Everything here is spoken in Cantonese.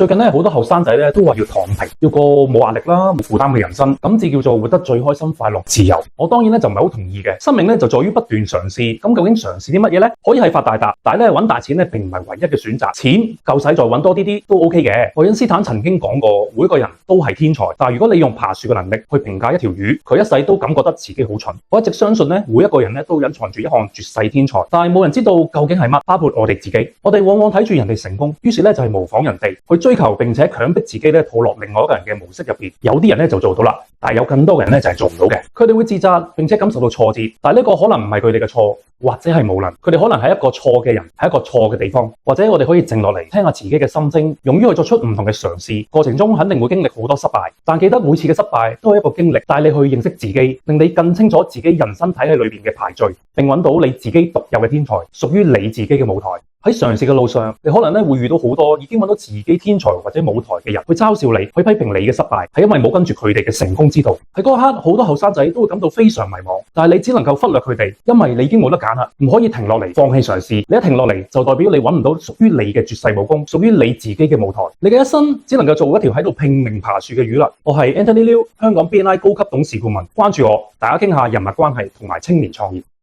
最近咧好多後生仔咧都話要躺平，要過冇壓力啦、冇負擔嘅人生，咁至叫做活得最開心、快樂、自由。我當然咧就唔係好同意嘅。生命咧就在於不斷嘗試。咁究竟嘗試啲乜嘢咧？可以係發大達，但係咧揾大錢咧並唔係唯一嘅選擇。錢夠使再揾多啲都 OK 嘅。愛因斯坦曾經講過，每個人都係天才，但係如果你用爬樹嘅能力去評價一條魚，佢一世都感覺得自己好蠢。我一直相信咧，每一個人咧都隱藏住一項絕世天才，但係冇人知道究竟係乜，包括我哋自己。我哋往往睇住人哋成功，於是咧就係模仿人哋去追求，並且強迫自己咧套落另外一個人嘅模式入邊。有啲人咧就做到啦，但係有更多嘅人咧就係做唔到嘅。佢哋會自責，並且感受到挫折，但係呢個可能唔係佢哋嘅錯，或者係無能。佢哋可能係一個錯嘅人，係一個錯嘅地方。或者我哋可以靜落嚟聽下自己嘅心聲，勇於去作出唔同嘅嘗試。過程中肯定會經歷好多失敗，但記得每次嘅失敗都係一個經歷，帶你去認識自己，令你更清楚自己人生體系裏面嘅排序，並揾到你自己獨有嘅天才，屬於你自己嘅舞台。喺嘗試嘅路上，你可能咧會遇到好多已經揾到自己天才或者舞台嘅人，去嘲笑你，去批評你嘅失敗，係因為冇跟住佢哋嘅成功之道。喺嗰一刻，好多後生仔都會感到非常迷茫，但係你只能夠忽略佢哋，因為你已經冇得揀啦，唔可以停落嚟，放棄嘗試。你一停落嚟，就代表你揾唔到屬於你嘅絕世武功，屬於你自己嘅舞台。你嘅一生只能夠做一條喺度拼命爬樹嘅魚啦。我係 Anthony Liu，香港 BNI 高級董事顧問，關注我，大家傾下人脈關係同埋青年創業。